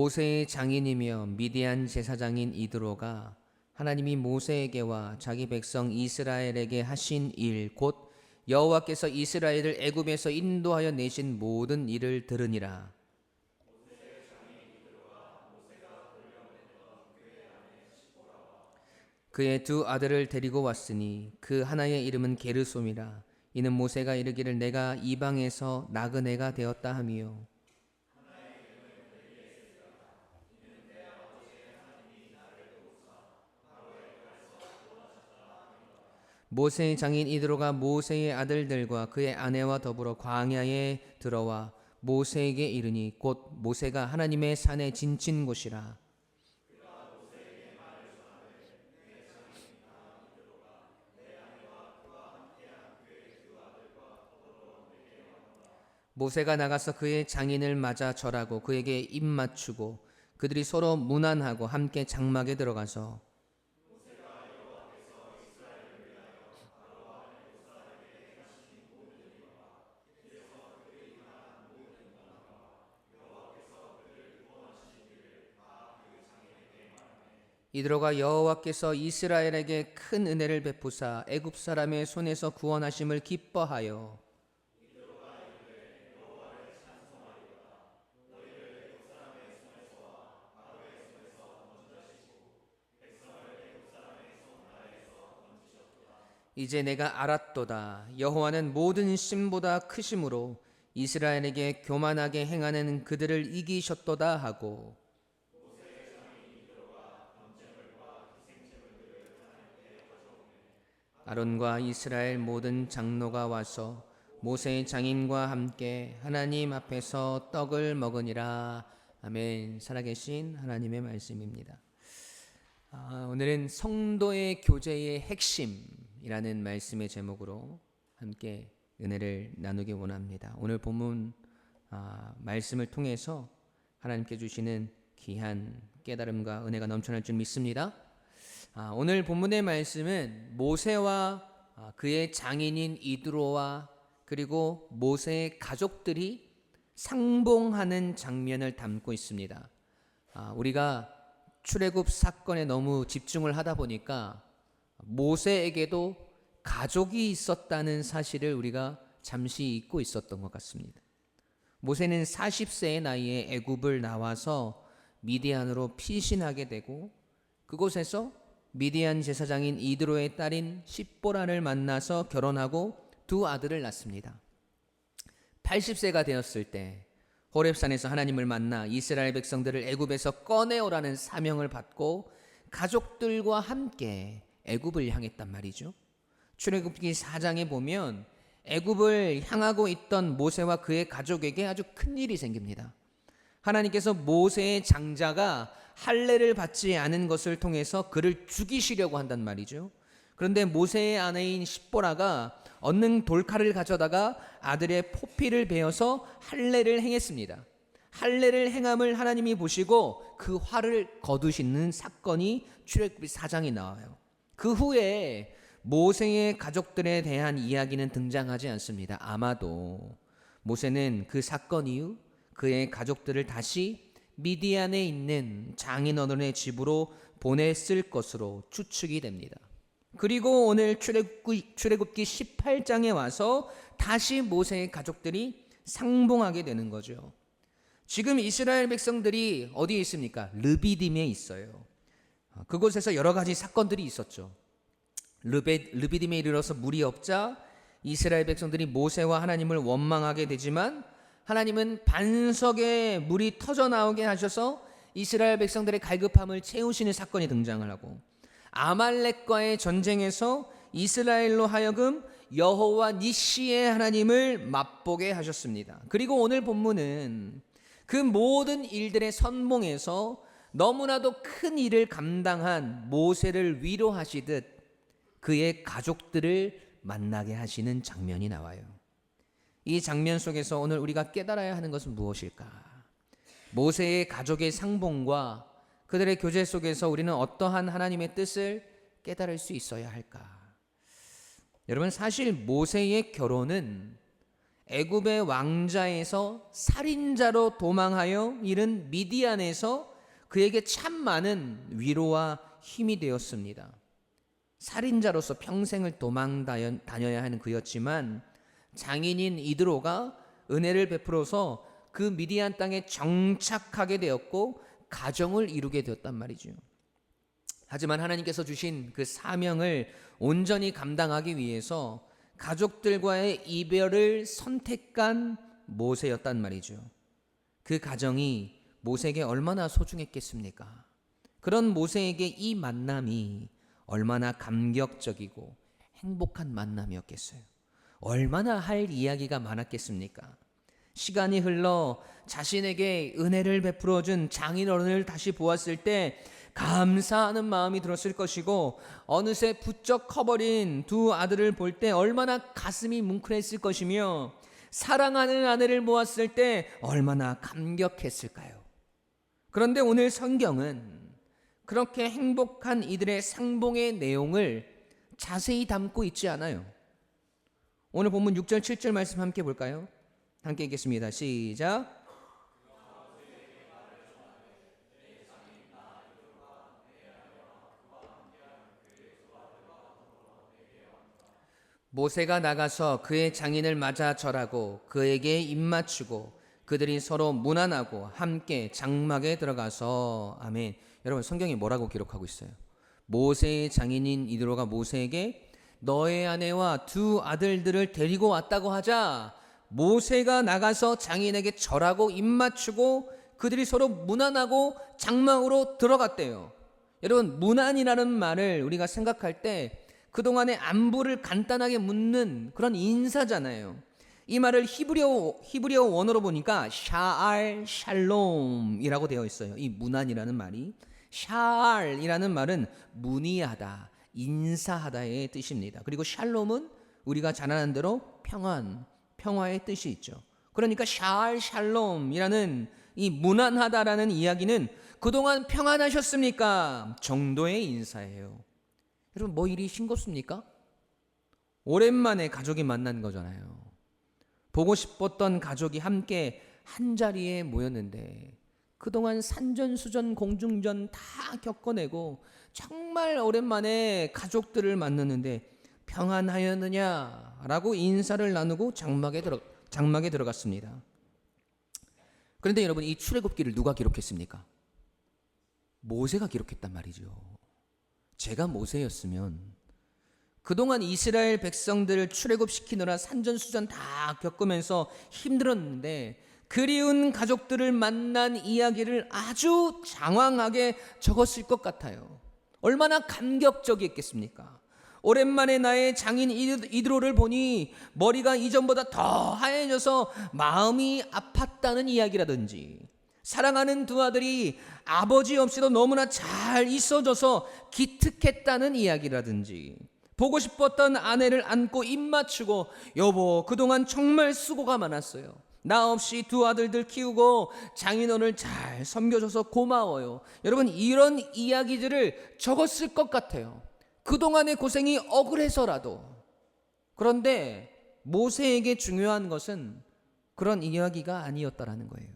모세의 장인이며 미디안 제사장인 이드로가 하나님이 모세에게와 자기 백성 이스라엘에게 하신 일 곧 여호와께서 이스라엘을 애굽에서 인도하여 내신 모든 일을 들으니라. 그의 두 아들을 데리고 왔으니 그 하나의 이름은 게르솜이라. 이는 모세가 이르기를 내가 이방에서 나그네가 되었다 하미요. 모세의 장인 이드로가 모세의 아들들과 그의 아내와 더불어 광야에 들어와 모세에게 이르니 곧 모세가 하나님의 산에 진친 곳이라. 모세가 나가서 그의 장인을 맞아 절하고 그에게 입 맞추고 그들이 서로 문안하고 함께 장막에 들어가서 이드로가 여호와께서 이스라엘에게 큰 은혜를 베푸사 애굽 사람의 손에서 구원하심을 기뻐하여 이제 내가 알았도다. 여호와는 모든 신보다 크심으로 이스라엘에게 교만하게 행하는 그들을 이기셨도다 하고 아론과 이스라엘 모든 장로가 와서 모세의 장인과 함께 하나님 앞에서 떡을 먹으니라. 아멘. 살아계신 하나님의 말씀입니다. 오늘은 성도의 교제의 핵심이라는 말씀의 제목으로 함께 은혜를 나누기 원합니다. 오늘 본문 말씀을 통해서 하나님께 주시는 귀한 깨달음과 은혜가 넘쳐날 줄 믿습니다. 오늘 본문의 말씀은 모세와 그의 장인인 이드로와 그리고 모세의 가족들이 상봉하는 장면을 담고 있습니다. 우리가 출애굽 사건에 너무 집중을 하다 보니까 모세에게도 가족이 있었다는 사실을 우리가 잠시 잊고 있었던 것 같습니다. 모세는 40세의 나이에 애굽을 나와서 미디안으로 피신하게 되고 그곳에서 미디안 제사장인 이드로의 딸인 십보라를 만나서 결혼하고 두 아들을 낳습니다. 80세가 되었을 때 호렙산에서 하나님을 만나 이스라엘 백성들을 애굽에서 꺼내오라는 사명을 받고 가족들과 함께 애굽을 향했단 말이죠. 출애굽기 4장에 보면 애굽을 향하고 있던 모세와 그의 가족에게 아주 큰 일이 생깁니다. 하나님께서 모세의 장자가 할례를 받지 않은 것을 통해서 그를 죽이시려고 한단 말이죠. 그런데 모세의 아내인 십보라가 얻는 돌칼을 가져다가 아들의 포피를 베어서 할례를 행했습니다. 할례를 행함을 하나님이 보시고 그 화를 거두시는 사건이 출애굽기 4장에 나와요. 그 후에 모세의 가족들에 대한 이야기는 등장하지 않습니다. 아마도 모세는 그 사건 이후 그의 가족들을 다시 미디안에 있는 장인어른의 집으로 보냈을 것으로 추측이 됩니다. 그리고 오늘 출애굽기 18장에 와서 다시 모세의 가족들이 상봉하게 되는 거죠. 지금 이스라엘 백성들이 어디에 있습니까? 르비딤에 있어요. 그곳에서 여러 가지 사건들이 있었죠. 르비딤에 이르러서 물이 없자 이스라엘 백성들이 모세와 하나님을 원망하게 되지만 하나님은 반석에 물이 터져 나오게 하셔서 이스라엘 백성들의 갈급함을 채우시는 사건이 등장을 하고 아말렉과의 전쟁에서 이스라엘로 하여금 여호와 니시의 하나님을 맛보게 하셨습니다. 그리고 오늘 본문은 그 모든 일들의 선봉에서 너무나도 큰 일을 감당한 모세를 위로하시듯 그의 가족들을 만나게 하시는 장면이 나와요. 이 장면 속에서 오늘 우리가 깨달아야 하는 것은 무엇일까? 모세의 가족의 상봉과 그들의 교제 속에서 우리는 어떠한 하나님의 뜻을 깨달을 수 있어야 할까? 여러분, 사실 모세의 결혼은 애굽의 왕자에서 살인자로 도망하여 이른 미디안에서 그에게 참 많은 위로와 힘이 되었습니다. 살인자로서 평생을 도망 다녀야 하는 그였지만 장인인 이드로가 은혜를 베풀어서 그 미디안 땅에 정착하게 되었고 가정을 이루게 되었단 말이죠. 하지만 하나님께서 주신 그 사명을 온전히 감당하기 위해서 가족들과의 이별을 선택한 모세였단 말이죠. 그 가정이 모세에게 얼마나 소중했겠습니까? 그런 모세에게 이 만남이 얼마나 감격적이고 행복한 만남이었겠어요. 얼마나 할 이야기가 많았겠습니까? 시간이 흘러 자신에게 은혜를 베풀어준 장인어른을 다시 보았을 때 감사하는 마음이 들었을 것이고, 어느새 부쩍 커버린 두 아들을 볼 때 얼마나 가슴이 뭉클했을 것이며, 사랑하는 아내를 보았을 때 얼마나 감격했을까요? 그런데 오늘 성경은 그렇게 행복한 이들의 상봉의 내용을 자세히 담고 있지 않아요. 오늘 본문 6절 7절 말씀 함께 볼까요? 함께 읽겠습니다. 시작. 모세가 나가서 그의 장인을 맞아 절하고 그에게 입맞추고 그들이 서로 문안하고 함께 장막에 들어가서. 아멘. 여러분, 성경이 뭐라고 기록하고 있어요? 모세의 장인인 이드로가 모세에게 너의 아내와 두 아들들을 데리고 왔다고 하자 모세가 나가서 장인에게 절하고 입맞추고 그들이 서로 문안하고 장막으로 들어갔대요. 여러분, 문안이라는 말을 우리가 생각할 때 그동안의 안부를 간단하게 묻는 그런 인사잖아요. 이 말을 히브리어 원어로 보니까 샤알 샬롬이라고 되어 있어요. 이 문안이라는 말이, 샤알이라는 말은 문의하다, 인사하다의 뜻입니다. 그리고 샬롬은 우리가 잘 아는 대로 평안, 평화의 뜻이 있죠. 그러니까 샤알 샬롬이라는 이 문안하다라는 이야기는 그동안 평안하셨습니까? 정도의 인사예요. 여러분, 뭐 일이 싱겁습니까? 오랜만에 가족이 만난 거잖아요. 보고 싶었던 가족이 함께 한 자리에 모였는데 그동안 산전수전 공중전 다 겪어내고 정말 오랜만에 가족들을 만났는데 평안하였느냐라고 인사를 나누고 장막에 들어갔습니다. 그런데 여러분, 이 출애굽기를 누가 기록했습니까? 모세가 기록했단 말이죠. 제가 모세였으면 그동안 이스라엘 백성들을 출애굽시키느라 산전수전 다 겪으면서 힘들었는데 그리운 가족들을 만난 이야기를 아주 장황하게 적었을 것 같아요. 얼마나 감격적이었겠습니까? 오랜만에 나의 장인 이드로를 보니 머리가 이전보다 더 하얘져서 마음이 아팠다는 이야기라든지, 사랑하는 두 아들이 아버지 없이도 너무나 잘 있어줘서 기특했다는 이야기라든지, 보고 싶었던 아내를 안고 입맞추고 여보 그동안 정말 수고가 많았어요. 나 없이 두 아들들 키우고 장인어른을 잘 섬겨줘서 고마워요. 여러분, 이런 이야기들을 적었을 것 같아요. 그동안의 고생이 억울해서라도. 그런데 모세에게 중요한 것은 그런 이야기가 아니었다라는 거예요.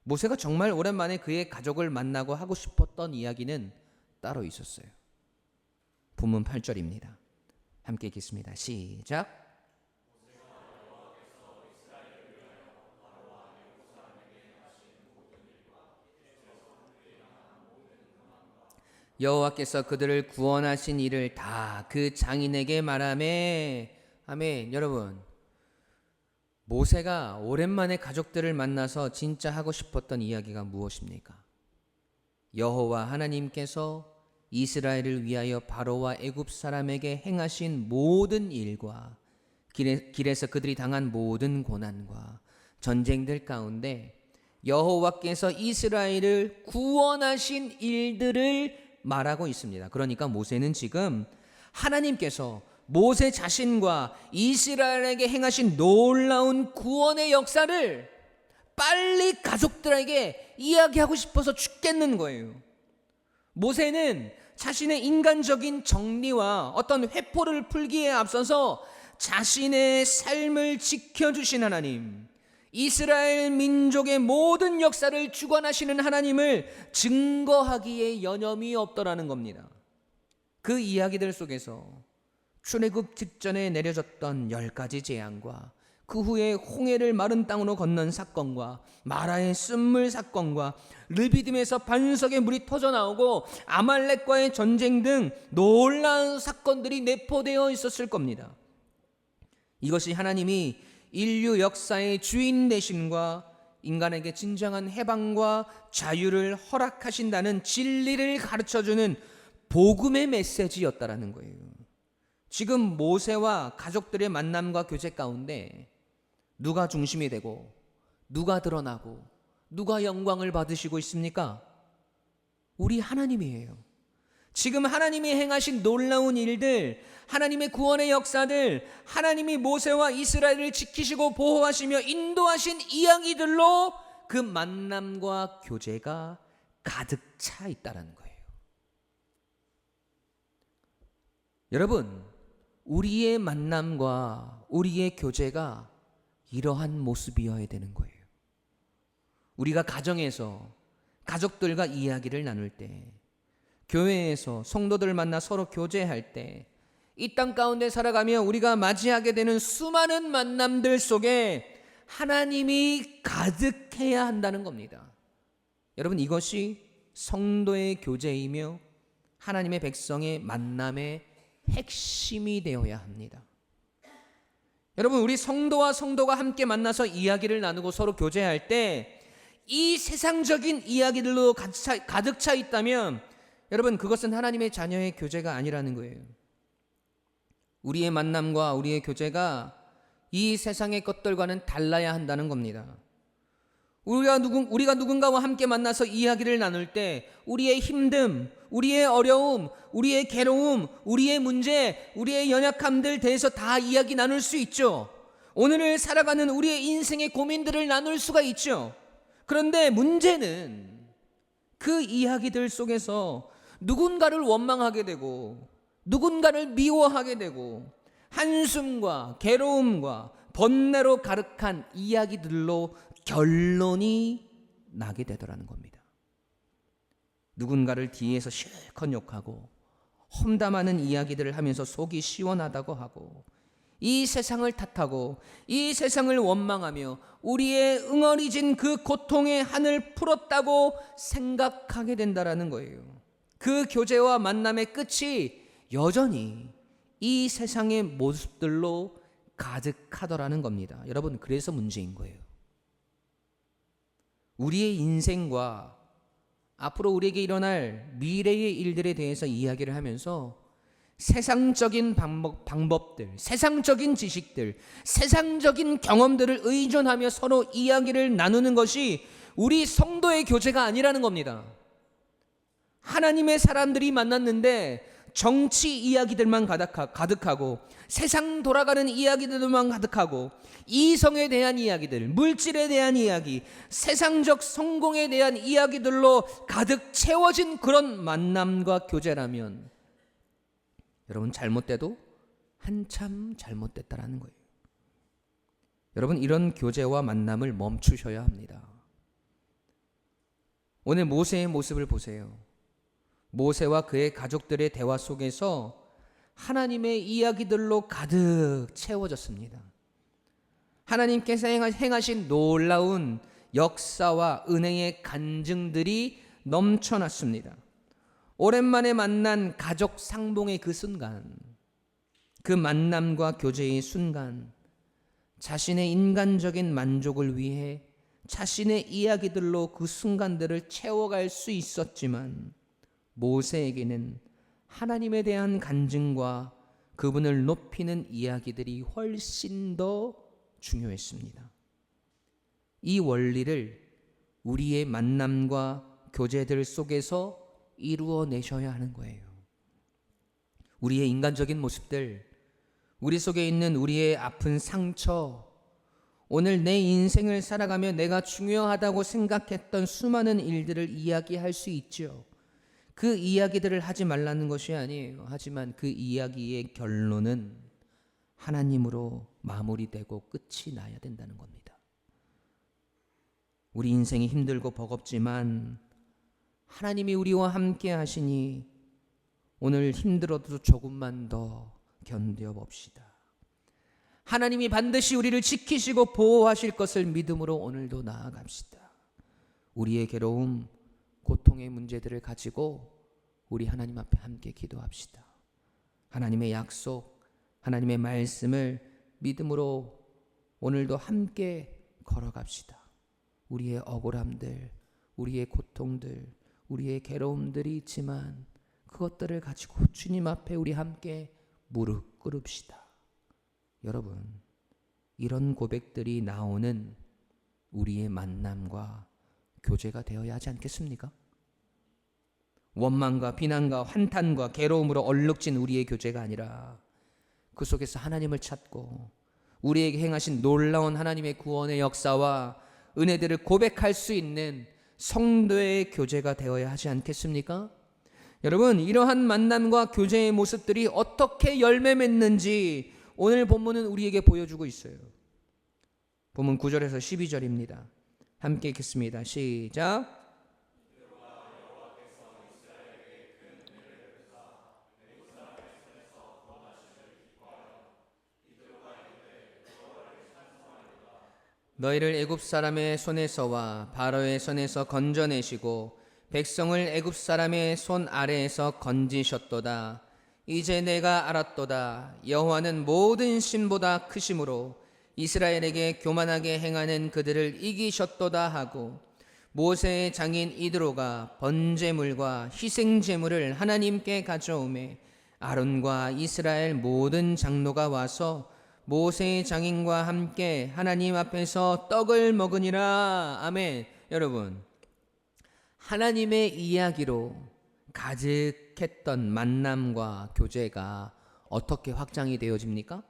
모세가 정말 오랜만에 그의 가족을 만나고 하고 싶었던 이야기는 따로 있었어요. 본문 8절입니다. 함께 읽겠습니다. 시작. 여호와께서 그들을 구원하신 일을 다 그 장인에게 말하매. 아멘. 여러분, 모세가 오랜만에 가족들을 만나서 진짜 하고 싶었던 이야기가 무엇입니까? 여호와 하나님께서 이스라엘을 위하여 바로와 애굽 사람에게 행하신 모든 일과 길에서 그들이 당한 모든 고난과 전쟁들 가운데 여호와께서 이스라엘을 구원하신 일들을 말하고 있습니다. 그러니까 모세는 지금 하나님께서 모세 자신과 이스라엘에게 행하신 놀라운 구원의 역사를 빨리 가족들에게 이야기하고 싶어서 죽겠는 거예요. 모세는 자신의 인간적인 정리와 어떤 회포를 풀기에 앞서서 자신의 삶을 지켜주신 하나님, 이스라엘 민족의 모든 역사를 주관하시는 하나님을 증거하기에 여념이 없더라는 겁니다. 그 이야기들 속에서 출애굽 직전에 내려졌던 10가지 재앙과 그 후에 홍해를 마른 땅으로 건넌 사건과 마라의 쓴물 사건과 르비딤에서 반석의 물이 터져나오고 아말렉과의 전쟁 등 놀라운 사건들이 내포되어 있었을 겁니다. 이것이 하나님이 인류 역사의 주인 되심과 인간에게 진정한 해방과 자유를 허락하신다는 진리를 가르쳐주는 복음의 메시지였다라는 거예요. 지금 모세와 가족들의 만남과 교제 가운데 누가 중심이 되고 누가 드러나고 누가 영광을 받으시고 있습니까? 우리 하나님이에요. 지금 하나님이 행하신 놀라운 일들, 하나님의 구원의 역사들, 하나님이 모세와 이스라엘을 지키시고 보호하시며 인도하신 이야기들로 그 만남과 교제가 가득 차 있다는 거예요. 여러분, 우리의 만남과 우리의 교제가 이러한 모습이어야 되는 거예요. 우리가 가정에서 가족들과 이야기를 나눌 때, 교회에서 성도들 만나 서로 교제할 때, 이 땅 가운데 살아가며 우리가 맞이하게 되는 수많은 만남들 속에 하나님이 가득해야 한다는 겁니다. 여러분, 이것이 성도의 교제이며 하나님의 백성의 만남의 핵심이 되어야 합니다. 여러분, 우리 성도와 성도가 함께 만나서 이야기를 나누고 서로 교제할 때 이 세상적인 이야기들로 가득 차 있다면 여러분, 그것은 하나님의 자녀의 교제가 아니라는 거예요. 우리의 만남과 우리의 교제가 이 세상의 것들과는 달라야 한다는 겁니다. 우리가 누군가와 함께 만나서 이야기를 나눌 때 우리의 힘듦, 우리의 어려움, 우리의 괴로움, 우리의 문제, 우리의 연약함들 대해서 다 이야기 나눌 수 있죠. 오늘을 살아가는 우리의 인생의 고민들을 나눌 수가 있죠. 그런데 문제는 그 이야기들 속에서 누군가를 원망하게 되고 누군가를 미워하게 되고 한숨과 괴로움과 번뇌로 가득한 이야기들로 결론이 나게 되더라는 겁니다. 누군가를 뒤에서 실컷 욕하고 험담하는 이야기들을 하면서 속이 시원하다고 하고 이 세상을 탓하고 이 세상을 원망하며 우리의 응어리진 그 고통의 한을 풀었다고 생각하게 된다라는 거예요. 그 교제와 만남의 끝이 여전히 이 세상의 모습들로 가득하더라는 겁니다. 여러분, 그래서 문제인 거예요. 우리의 인생과 앞으로 우리에게 일어날 미래의 일들에 대해서 이야기를 하면서 세상적인 방법들, 세상적인 지식들, 세상적인 경험들을 의존하며 서로 이야기를 나누는 것이 우리 성도의 교제가 아니라는 겁니다. 하나님의 사람들이 만났는데 정치 이야기들만 가득하고 세상 돌아가는 이야기들만 가득하고 이성에 대한 이야기들, 물질에 대한 이야기, 세상적 성공에 대한 이야기들로 가득 채워진 그런 만남과 교제라면 여러분, 잘못돼도 한참 잘못됐다라는 거예요. 여러분, 이런 교제와 만남을 멈추셔야 합니다. 오늘 모세의 모습을 보세요. 모세와 그의 가족들의 대화 속에서 하나님의 이야기들로 가득 채워졌습니다. 하나님께서 행하신 놀라운 역사와 은혜의 간증들이 넘쳐났습니다. 오랜만에 만난 가족 상봉의 그 순간, 그 만남과 교제의 순간, 자신의 인간적인 만족을 위해 자신의 이야기들로 그 순간들을 채워갈 수 있었지만 모세에게는 하나님에 대한 간증과 그분을 높이는 이야기들이 훨씬 더 중요했습니다. 이 원리를 우리의 만남과 교제들 속에서 이루어내셔야 하는 거예요. 우리의 인간적인 모습들, 우리 속에 있는 우리의 아픈 상처, 오늘 내 인생을 살아가며 내가 중요하다고 생각했던 수많은 일들을 이야기할 수 있죠. 그 이야기들을 하지 말라는 것이 아니에요. 하지만 그 이야기의 결론은 하나님으로 마무리되고 끝이 나야 된다는 겁니다. 우리 인생이 힘들고 버겁지만 하나님이 우리와 함께 하시니 오늘 힘들어도 조금만 더 견뎌봅시다. 하나님이 반드시 우리를 지키시고 보호하실 것을 믿음으로 오늘도 나아갑시다. 우리의 괴로움, 고통의 문제들을 가지고 우리 하나님 앞에 함께 기도합시다. 하나님의 약속, 하나님의 말씀을 믿음으로 오늘도 함께 걸어갑시다. 우리의 억울함들, 우리의 고통들, 우리의 괴로움들이 있지만 그것들을 가지고 주님 앞에 우리 함께 무릎 꿇읍시다. 여러분, 이런 고백들이 나오는 우리의 만남과 교제가 되어야 하지 않겠습니까? 원망과 비난과 환탄과 괴로움으로 얼룩진 우리의 교제가 아니라 그 속에서 하나님을 찾고 우리에게 행하신 놀라운 하나님의 구원의 역사와 은혜들을 고백할 수 있는 성도의 교제가 되어야 하지 않겠습니까? 여러분, 이러한 만남과 교제의 모습들이 어떻게 열매 맺는지 오늘 본문은 우리에게 보여주고 있어요. 본문 9절에서 12절입니다. 함께 읽겠습니다. 시작. 너희를 애굽 사람의 손에서와 바로의 손에서 건져내시고 백성을 애굽 사람의 손 아래에서 건지셨도다. 이제 내가 알았도다. 여호와는 모든 신보다 크심으로 이스라엘에게 교만하게 행하는 그들을 이기셨도다 하고 모세의 장인 이드로가 번제물과 희생제물을 하나님께 가져오매 아론과 이스라엘 모든 장로가 와서 모세의 장인과 함께 하나님 앞에서 떡을 먹으니라. 아멘. 여러분, 하나님의 이야기로 가득했던 만남과 교제가 어떻게 확장이 되어집니까?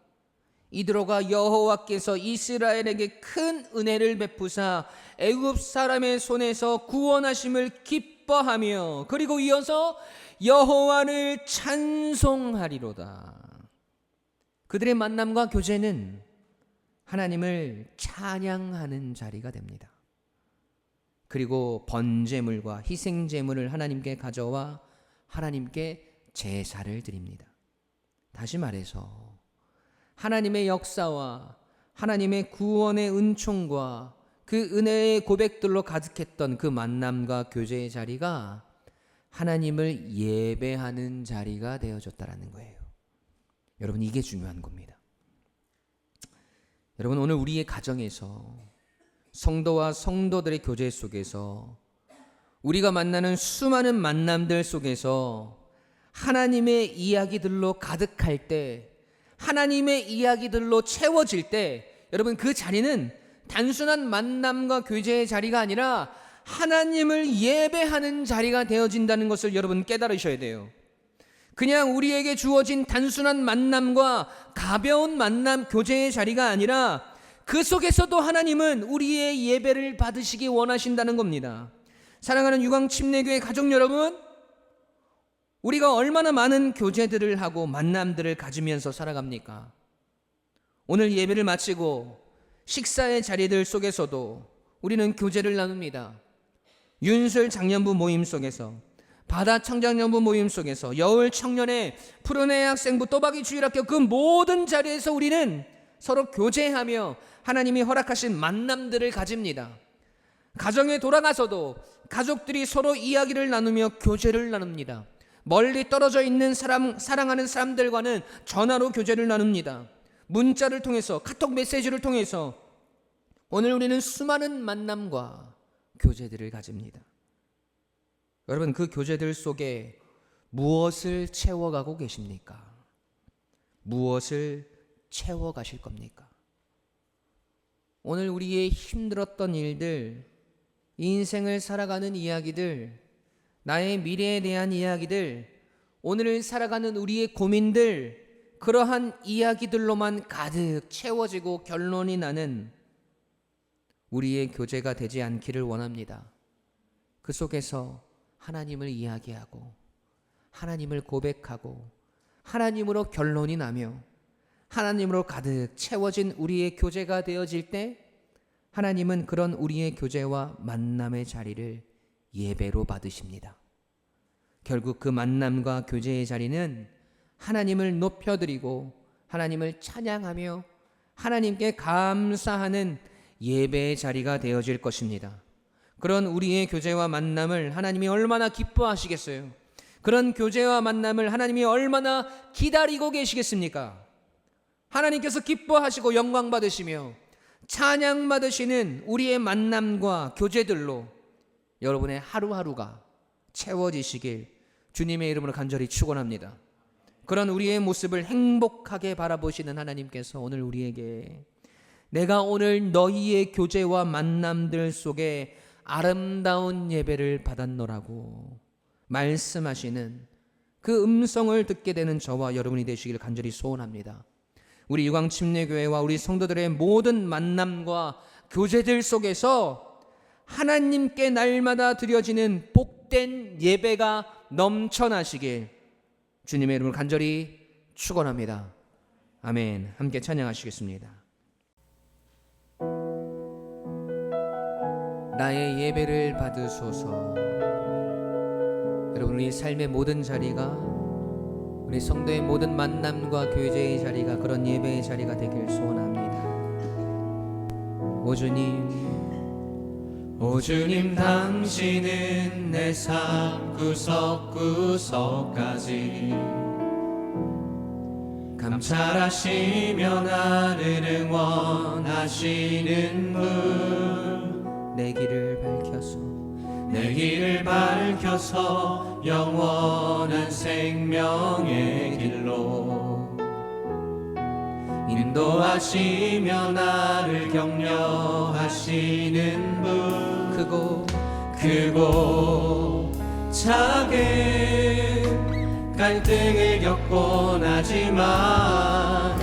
이드로가 여호와께서 이스라엘에게 큰 은혜를 베푸사 애굽 사람의 손에서 구원하심을 기뻐하며 그리고 이어서 여호와를 찬송하리로다. 그들의 만남과 교제는 하나님을 찬양하는 자리가 됩니다. 그리고 번제물과 희생제물을 하나님께 가져와 하나님께 제사를 드립니다. 다시 말해서 하나님의 역사와 하나님의 구원의 은총과 그 은혜의 고백들로 가득했던 그 만남과 교제의 자리가 하나님을 예배하는 자리가 되어졌다는 거예요. 여러분, 이게 중요한 겁니다. 여러분, 오늘 우리의 가정에서 성도와 성도들의 교제 속에서 우리가 만나는 수많은 만남들 속에서 하나님의 이야기들로 가득할 때, 하나님의 이야기들로 채워질 때, 여러분, 그 자리는 단순한 만남과 교제의 자리가 아니라 하나님을 예배하는 자리가 되어진다는 것을 여러분 깨달으셔야 돼요. 그냥 우리에게 주어진 단순한 만남과 가벼운 만남, 교제의 자리가 아니라 그 속에서도 하나님은 우리의 예배를 받으시기 원하신다는 겁니다. 사랑하는 유광침례교회 가족 여러분, 우리가 얼마나 많은 교제들을 하고 만남들을 가지면서 살아갑니까? 오늘 예배를 마치고 식사의 자리들 속에서도 우리는 교제를 나눕니다. 윤술 장년부 모임 속에서, 바다 청장년부 모임 속에서, 여울 청년회, 푸른의 학생부, 또박이 주일학교 그 모든 자리에서 우리는 서로 교제하며 하나님이 허락하신 만남들을 가집니다. 가정에 돌아가서도 가족들이 서로 이야기를 나누며 교제를 나눕니다. 멀리 떨어져 있는 사랑하는 사람들과는 전화로 교제를 나눕니다. 문자를 통해서, 카톡 메시지를 통해서 오늘 우리는 수많은 만남과 교제들을 가집니다. 여러분, 그 교제들 속에 무엇을 채워가고 계십니까? 무엇을 채워가실 겁니까? 오늘 우리의 힘들었던 일들, 인생을 살아가는 이야기들, 나의 미래에 대한 이야기들, 오늘을 살아가는 우리의 고민들, 그러한 이야기들로만 가득 채워지고 결론이 나는 우리의 교제가 되지 않기를 원합니다. 그 속에서 하나님을 이야기하고 하나님을 고백하고 하나님으로 결론이 나며 하나님으로 가득 채워진 우리의 교제가 되어질 때 하나님은 그런 우리의 교제와 만남의 자리를 예배로 받으십니다. 결국 그 만남과 교제의 자리는 하나님을 높여드리고 하나님을 찬양하며 하나님께 감사하는 예배의 자리가 되어질 것입니다. 그런 우리의 교제와 만남을 하나님이 얼마나 기뻐하시겠어요? 그런 교제와 만남을 하나님이 얼마나 기다리고 계시겠습니까? 하나님께서 기뻐하시고 영광 받으시며 찬양 받으시는 우리의 만남과 교제들로 여러분의 하루하루가 채워지시길 주님의 이름으로 간절히 축원합니다. 그런 우리의 모습을 행복하게 바라보시는 하나님께서 오늘 우리에게 내가 오늘 너희의 교제와 만남들 속에 아름다운 예배를 받았노라고 말씀하시는 그 음성을 듣게 되는 저와 여러분이 되시길 간절히 소원합니다. 우리 유광침례교회와 우리 성도들의 모든 만남과 교제들 속에서 하나님께 날마다 드려지는 복된 예배가 넘쳐나시길 주님의 이름으로 간절히 축원합니다. 아멘. 함께 찬양하시겠습니다. 나의 예배를 받으소서. 여러분, 우리 삶의 모든 자리가, 우리 성도의 모든 만남과 교제의 자리가 그런 예배의 자리가 되길 소원합니다. 오 주님, 당신은 내 삶 구석구석까지 감찰하시며 나를 응원하시는 분, 내 길을 밝혀서 영원한 생명의 길로 인도하시며 나를 격려하시는 분, 크고 작은 갈등을 겪곤 하지만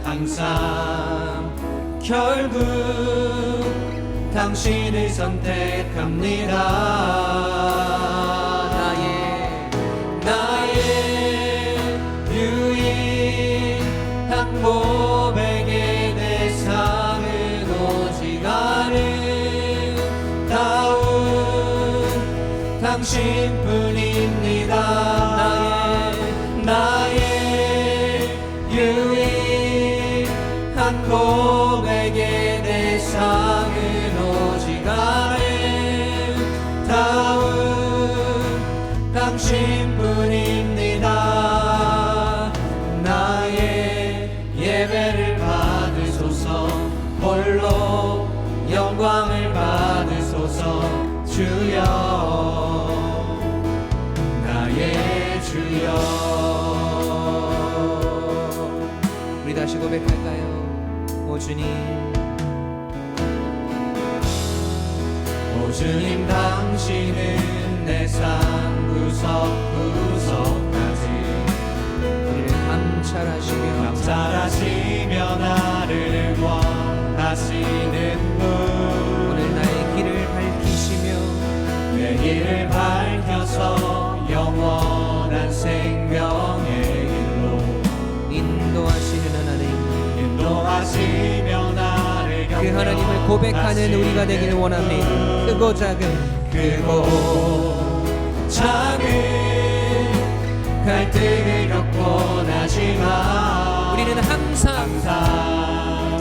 항상 결국 당신을 선택합니다. 나의 유일한 고백의 대상은 오직 아름다운 당신뿐입니다. 나의 유일한 고백의 대상은 당신뿐입니다. 나의 예배를 받으소서. 홀로 영광을 받으소서. 주여, 나의 주여. 우리 다시 고백할까요? 오 주님, 당신은 내 삶 구석구석까지 우리를 감찰하시며 나를 응원하시는 분, 오늘 나의 길을 밝히시며 내 길을 밝혀서 영원한 생명의 길로 인도하시며 나를 그 하나님을 고백하는 우리가 되기를 원합니다. 크고 작은 갈등을 겪곤 하지만 우리는 항상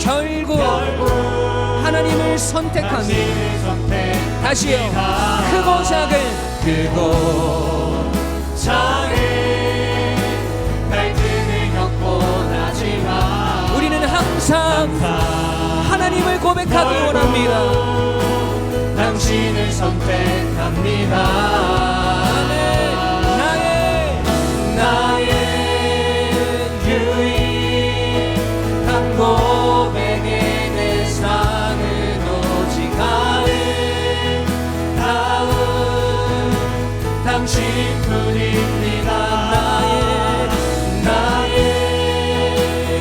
결국 하나님을 선택합니다. 다시요. 크고 작은 갈등을 겪곤 하지만 우리는 항상 하나님을 고백하기 원합니다. 당신을 선택합니다. 나의 유일한 고백의 대상은 오직 아름다운 당신뿐입니다. 나의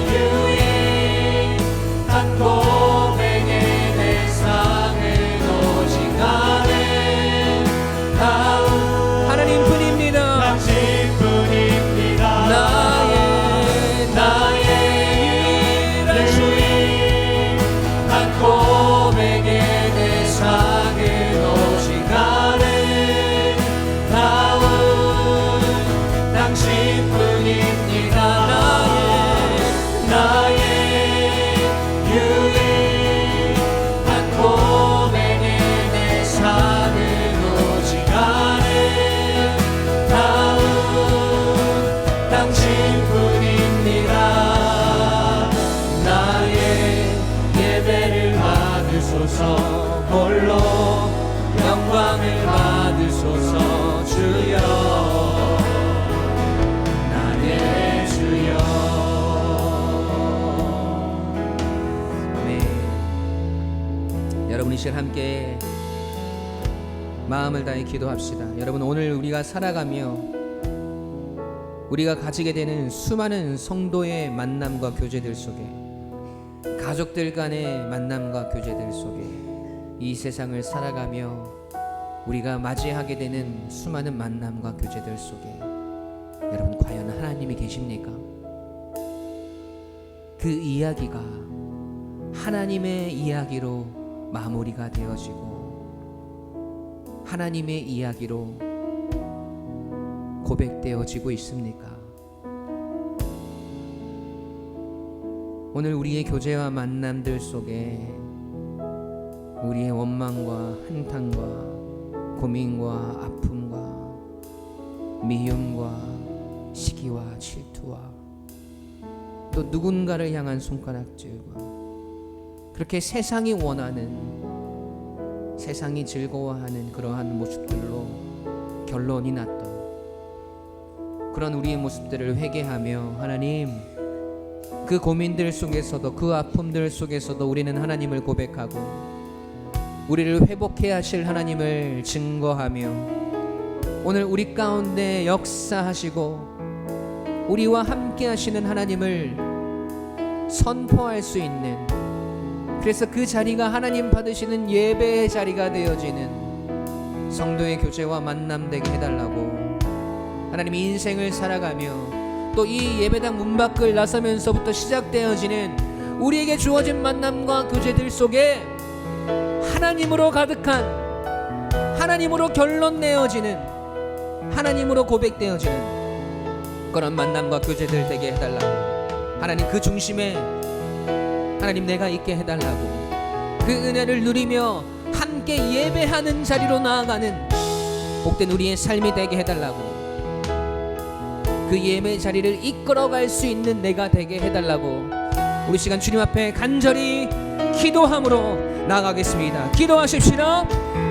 유일한 고백의 대상은 오직 아름다운 홀로 영광을 받으소서. 주여 나의 주여. 아멘. 여러분 이 시간 함께 마음을 다해 기도합시다. 여러분 오늘 우리가 살아가며 우리가 가지게 되는 수많은 성도의 만남과 교제들 속에, 가족들 간의 만남과 교제들 속에, 이 세상을 살아가며 우리가 맞이하게 되는 수많은 만남과 교제들 속에 여러분 과연 하나님이 계십니까? 그 이야기가 하나님의 이야기로 마무리가 되어지고 하나님의 이야기로 고백되어지고 있습니까? 오늘 우리의 교제와 만남들 속에 우리의 원망과 한탄과 고민과 아픔과 미움과 시기와 질투와 또 누군가를 향한 손가락질과 그렇게 세상이 원하는, 세상이 즐거워하는 그러한 모습들로 결론이 났던 그런 우리의 모습들을 회개하며 하나님, 그 고민들 속에서도 그 아픔들 속에서도 우리는 하나님을 고백하고 우리를 회복해 하실 하나님을 증거하며 오늘 우리 가운데 역사하시고 우리와 함께 하시는 하나님을 선포할 수 있는, 그래서 그 자리가 하나님 받으시는 예배의 자리가 되어지는 성도의 교제와 만남 되게 해달라고, 하나님 인생을 살아가며 또 이 예배당 문 밖을 나서면서부터 시작되어지는 우리에게 주어진 만남과 교제들 속에 하나님으로 가득한, 하나님으로 결론 내어지는, 하나님으로 고백되어지는 그런 만남과 교제들 되게 해달라고, 하나님 그 중심에 하나님 내가 있게 해달라고, 그 은혜를 누리며 함께 예배하는 자리로 나아가는 복된 우리의 삶이 되게 해달라고, 그 예배 자리를 이끌어갈 수 있는 내가 되게 해달라고 우리 시간 주님 앞에 간절히 기도함으로 나아가겠습니다. 기도하십시다.